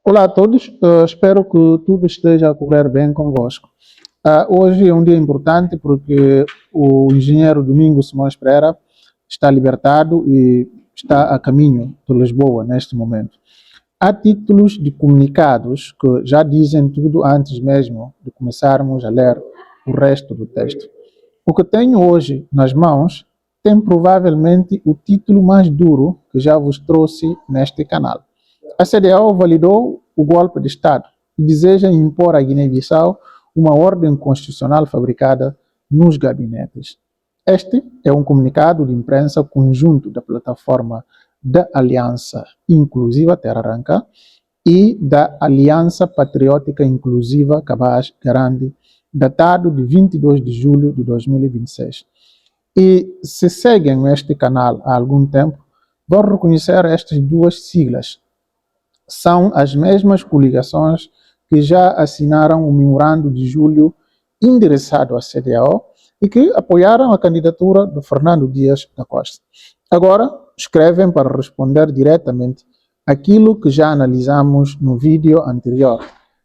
Olá a todos, espero que tudo esteja a correr bem convosco. Hoje é um dia importante porque o engenheiro Domingos Simões Pereira está libertado e está a caminho de Lisboa neste momento. Há títulos de comunicados que já dizem tudo antes mesmo de começarmos a ler o resto do texto. O que tenho hoje nas mãos tem provavelmente o título mais duro que já vos trouxe neste canal. A CDAO validou o golpe de Estado e deseja impor à Guiné-Bissau uma ordem constitucional fabricada nos gabinetes. Este é um comunicado de imprensa conjunto da plataforma da Aliança Inclusiva Terra Arranca e da Aliança Patriótica Inclusiva Cabaz Garande, datado de 22 de julho de 2026. E se seguem este canal há algum tempo, vão reconhecer estas duas siglas. São as mesmas coligações que já assinaram o memorando de julho endereçado à CDAO e que apoiaram a candidatura de Fernando Dias da Costa. Agora escrevem para responder diretamente aquilo que já analisamos no vídeo anterior,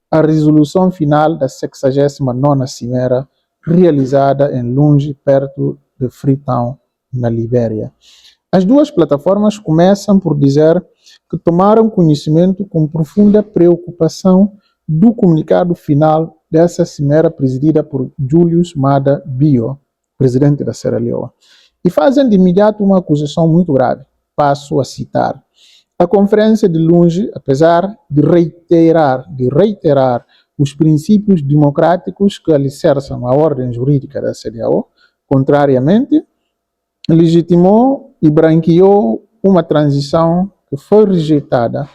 a resolução final da 69ª Cimeira realizada em Lunge, perto de Freetown, na Libéria. As duas plataformas começam por dizer que tomaram conhecimento com profunda preocupação do comunicado final dessa cimeira presidida por Julius Maada Bio, presidente da Serra Leoa, e fazem de imediato uma acusação muito grave. Passo a citar. A Conferência de Lunge, apesar de reiterar os princípios democráticos que alicerçam a ordem jurídica da CDAO, contrariamente, legitimou e branqueou uma transição que foi rejeitada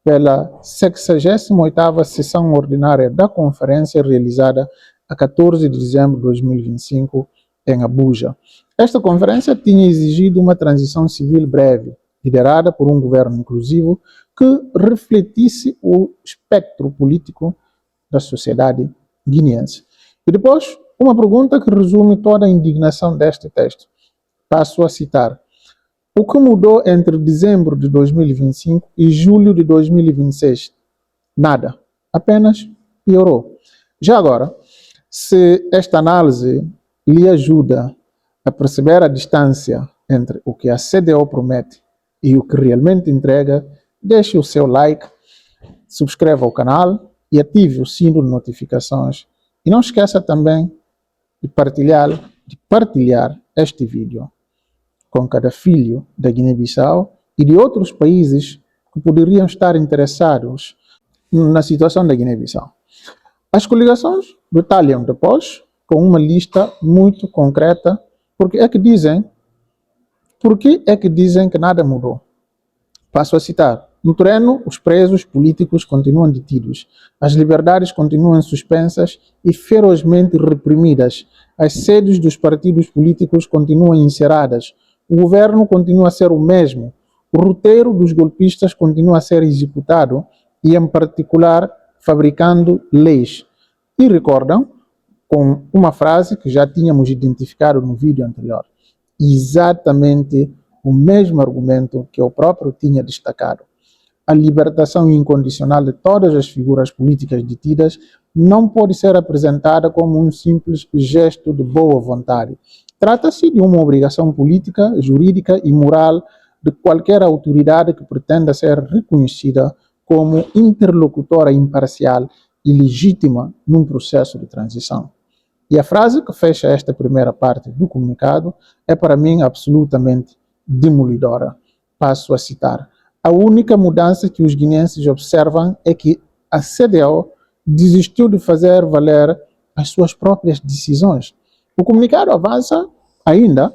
pela 68ª sessão ordinária da conferência realizada a 14 de dezembro de 2025 em Abuja. Esta conferência tinha exigido uma transição civil breve, liderada por um governo inclusivo que refletisse o espectro político da sociedade guineense. E depois, uma pergunta que resume toda a indignação deste texto. Passo a citar. O que mudou entre dezembro de 2025 e julho de 2026? Nada. Apenas piorou. Já agora, se esta análise lhe ajuda a perceber a distância entre o que a CDAO promete e o que realmente entrega, deixe o seu like, subscreva o canal e ative o sino de notificações. E não esqueça também de partilhar este vídeo com cada filho da Guiné-Bissau e de outros países que poderiam estar interessados na situação da Guiné-Bissau. As coligações detalham depois com uma lista muito concreta por que é que dizem que nada mudou. Passo a citar. No terreno, os presos políticos continuam detidos, as liberdades continuam suspensas e ferozmente reprimidas, as sedes dos partidos políticos continuam encerradas, o governo continua a ser o mesmo, o roteiro dos golpistas continua a ser executado e, em particular, fabricando leis. E recordam, com uma frase que já tínhamos identificado no vídeo anterior, exatamente o mesmo argumento que eu próprio tinha destacado. A libertação incondicional de todas as figuras políticas detidas não pode ser apresentada como um simples gesto de boa vontade. Trata-se de uma obrigação política, jurídica e moral de qualquer autoridade que pretenda ser reconhecida como interlocutora imparcial e legítima num processo de transição. E a frase que fecha esta primeira parte do comunicado é para mim absolutamente demolidora. Passo a citar. A única mudança que os guineenses observam é que a CDAO desistiu de fazer valer as suas próprias decisões. O comunicado avança ainda,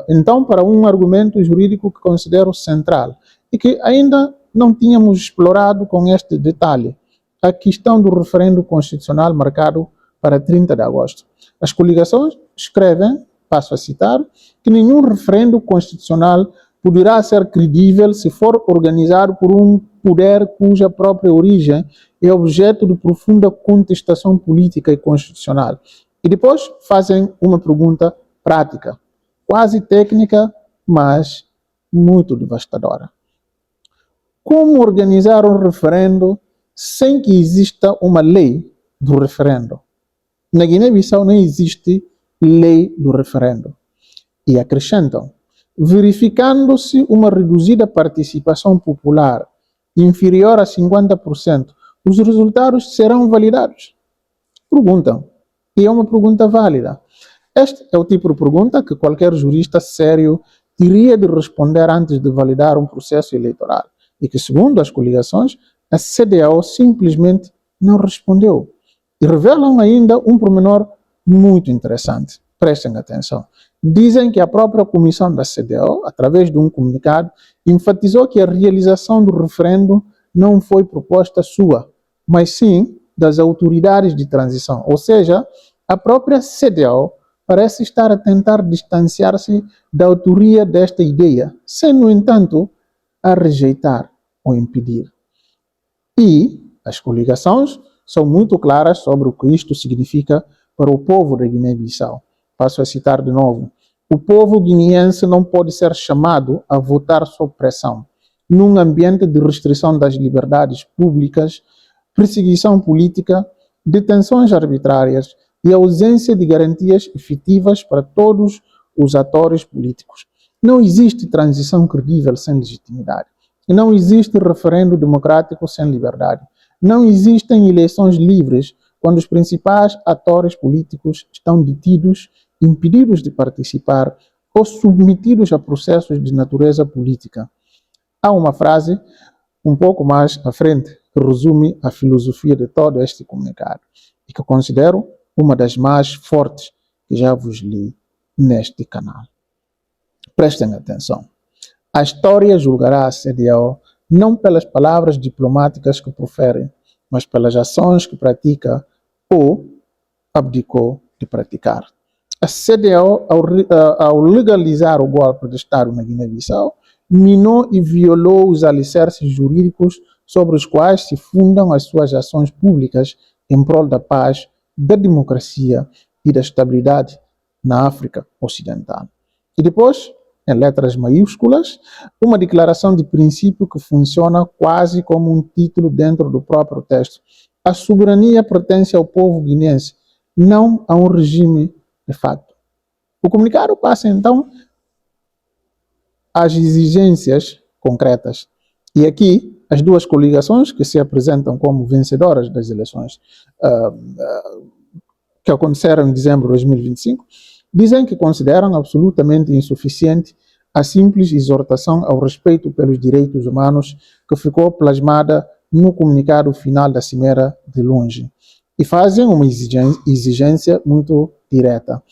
então, para um argumento jurídico que considero central e que ainda não tínhamos explorado com este detalhe, a questão do referendo constitucional marcado para 30 de agosto. As coligações escrevem, passo a citar, que nenhum referendo constitucional poderá ser credível se for organizado por um poder cuja própria origem é objeto de profunda contestação política e constitucional. E depois fazem uma pergunta prática, quase técnica, mas muito devastadora. Como organizar um referendo sem que exista uma lei do referendo. Na Guiné-Bissau não existe lei do referendo. E acrescentam, verificando-se uma reduzida participação popular inferior a 50%, os resultados serão validados. Perguntam, e é uma pergunta válida. Este é o tipo de pergunta que qualquer jurista sério teria de responder antes de validar um processo eleitoral. E que, segundo as coligações, a CDAO simplesmente não respondeu. E revelam ainda um pormenor muito interessante. Prestem atenção. Dizem que a própria comissão da CDAO, através de um comunicado, enfatizou que a realização do referendo não foi proposta sua, mas sim das autoridades de transição. Ou seja, a própria CDAO parece estar a tentar distanciar-se da autoria desta ideia, sem, no entanto, a rejeitar ou impedir. E as coligações são muito claras sobre o que isto significa para o povo da Guiné-Bissau. Passo a citar de novo. O povo guineense não pode ser chamado a votar sob pressão, num ambiente de restrição das liberdades públicas, perseguição política, detenções arbitrárias e ausência de garantias efetivas para todos os atores políticos. Não existe transição credível sem legitimidade. Não existe referendo democrático sem liberdade. Não existem eleições livres quando os principais atores políticos estão detidos, impedidos de participar ou submetidos a processos de natureza política. Há uma frase um pouco mais à frente que resume a filosofia de todo este comunicado e que considero uma das mais fortes que já vos li neste canal. Prestem atenção. A história julgará a CDAO não pelas palavras diplomáticas que profere, mas pelas ações que pratica ou abdicou de praticar. A CDAO, ao legalizar o golpe de Estado na Guiné-Bissau, minou e violou os alicerces jurídicos sobre os quais se fundam as suas ações públicas em prol da paz, da democracia e da estabilidade na África Ocidental. E depois, em letras maiúsculas, uma declaração de princípio que funciona quase como um título dentro do próprio texto. A soberania pertence ao povo guinense, não a um regime de facto. O comunicado passa, então, às exigências concretas. E aqui, as duas coligações que se apresentam como vencedoras das eleições que aconteceram em dezembro de 2025, dizem que consideram absolutamente insuficiente a simples exortação ao respeito pelos direitos humanos que ficou plasmada no comunicado final da Cimeira de Longe. E fazem uma exigência muito direta.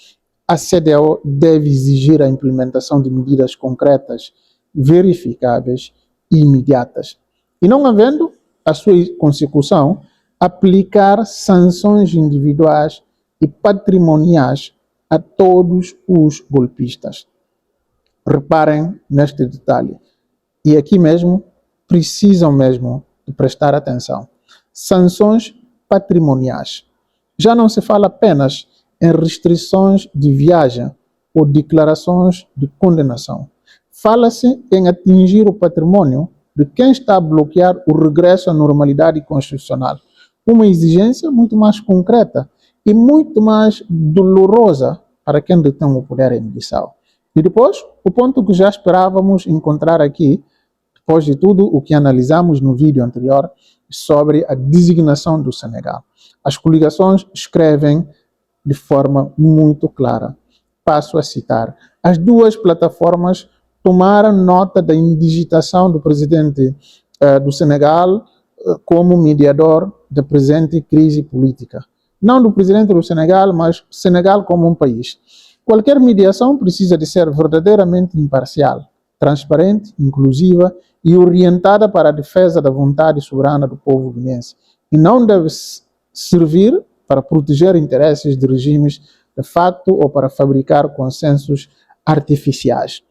A CDAO deve exigir a implementação de medidas concretas, verificáveis e imediatas. E não havendo a sua consecução, aplicar sanções individuais e patrimoniais a todos os golpistas. Reparem neste detalhe. E aqui mesmo, precisam mesmo de prestar atenção. Sanções patrimoniais. Já não se fala apenas em restrições de viagem ou declarações de condenação. Fala-se em atingir o patrimônio de quem está a bloquear o regresso à normalidade constitucional. Uma exigência muito mais concreta e muito mais dolorosa para quem detém o poder em Bissau. E depois, o ponto que já esperávamos encontrar aqui, depois de tudo o que analisamos no vídeo anterior sobre a designação do Senegal. As coligações escrevem de forma muito clara. Passo a citar. As duas plataformas tomaram nota da indigitação do presidente do Senegal como mediador da presente crise política. Não do presidente do Senegal, mas Senegal como um país. Qualquer mediação precisa de ser verdadeiramente imparcial, transparente, inclusiva e orientada para a defesa da vontade soberana do povo guinense. E não deve servir para proteger interesses de regimes de facto ou para fabricar consensos artificiais.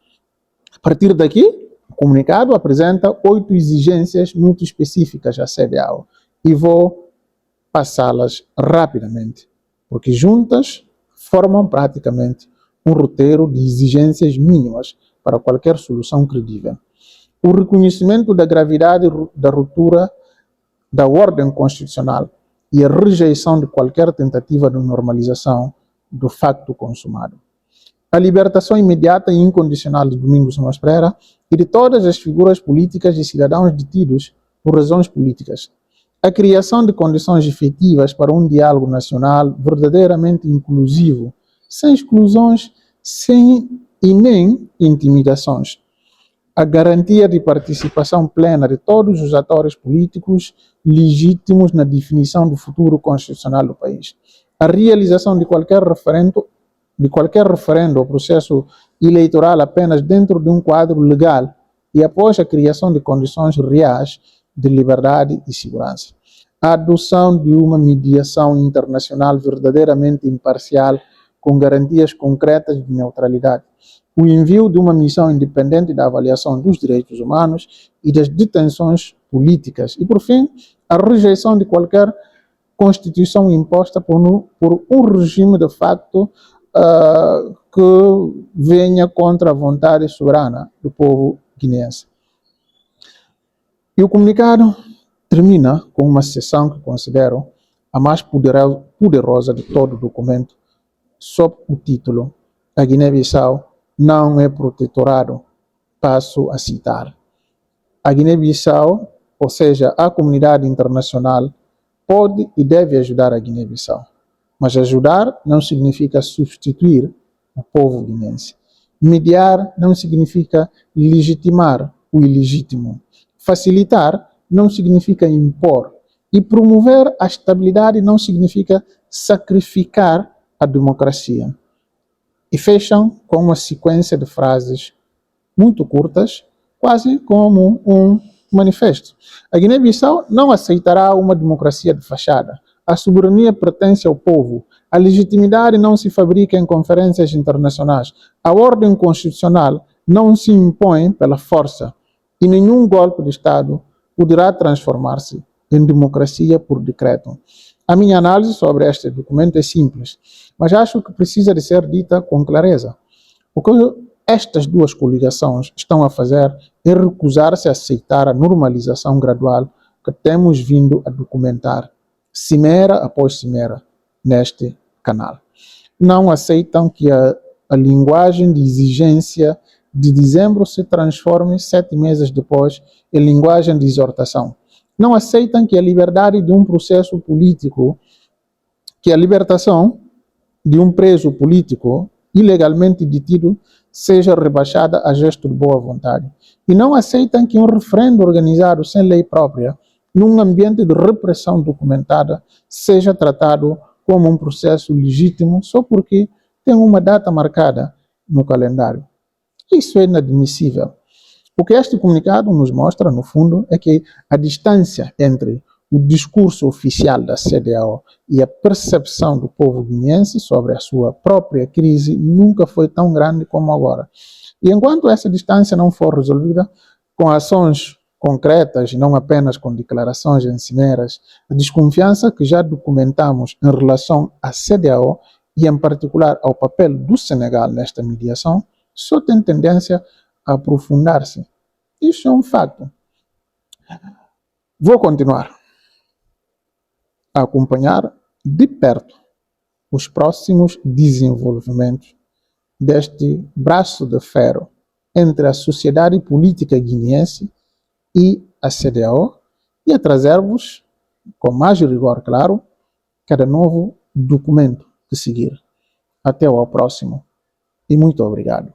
A partir daqui, o comunicado apresenta 8 exigências muito específicas à CDAO e vou passá-las rapidamente, porque juntas formam praticamente um roteiro de exigências mínimas para qualquer solução credível. O reconhecimento da gravidade da ruptura da ordem constitucional e a rejeição de qualquer tentativa de normalização do facto consumado. A libertação imediata e incondicional de Domingos Simões Pereira e de todas as figuras políticas e cidadãos detidos por razões políticas. A criação de condições efetivas para um diálogo nacional verdadeiramente inclusivo, sem exclusões e nem intimidações. A garantia de participação plena de todos os atores políticos legítimos na definição do futuro constitucional do país. A realização de qualquer referendo ou processo eleitoral apenas dentro de um quadro legal e após a criação de condições reais de liberdade e segurança. A adoção de uma mediação internacional verdadeiramente imparcial com garantias concretas de neutralidade. O envio de uma missão independente da avaliação dos direitos humanos e das detenções políticas. E, por fim, a rejeição de qualquer constituição imposta por um regime de facto que venha contra a vontade soberana do povo guineense. E o comunicado termina com uma seção que considero a mais poderosa de todo o documento, sob o título A Guiné-Bissau não é protetorado. Passo a citar. A Guiné-Bissau, ou seja, a comunidade internacional, pode e deve ajudar a Guiné-Bissau. Mas ajudar não significa substituir o povo guinense. Mediar não significa legitimar o ilegítimo. Facilitar não significa impor. E promover a estabilidade não significa sacrificar a democracia. E fecham com uma sequência de frases muito curtas, quase como um manifesto. A Guiné-Bissau não aceitará uma democracia de fachada. A soberania pertence ao povo. A legitimidade não se fabrica em conferências internacionais. A ordem constitucional não se impõe pela força. E nenhum golpe de Estado poderá transformar-se em democracia por decreto. A minha análise sobre este documento é simples, mas acho que precisa de ser dita com clareza. O que estas duas coligações estão a fazer é recusar-se a aceitar a normalização gradual que temos vindo a documentar, cimeira após cimeira, neste canal. Não aceitam que a linguagem de exigência de dezembro se transforme 7 meses depois em linguagem de exortação. Não aceitam que a liberdade de um processo político, que a libertação de um preso político ilegalmente detido seja rebaixada a gesto de boa vontade. E não aceitam que um referendo organizado sem lei própria, num ambiente de repressão documentada, seja tratado como um processo legítimo só porque tem uma data marcada no calendário. Isso é inadmissível. O que este comunicado nos mostra, no fundo, é que a distância entre o discurso oficial da CEDEAO e a percepção do povo guineense sobre a sua própria crise nunca foi tão grande como agora. E enquanto essa distância não for resolvida com ações concretas e não apenas com declarações em cimeras, a desconfiança que já documentamos em relação à CEDEAO e em particular ao papel do Senegal nesta mediação, só tem tendência a aprofundar-se. Isso é um fato. Vou continuar a acompanhar de perto os próximos desenvolvimentos deste braço de ferro entre a sociedade política guineense e a CEDEAO e a trazer-vos, com mais rigor, claro, cada novo documento que seguir. Até ao próximo e muito obrigado.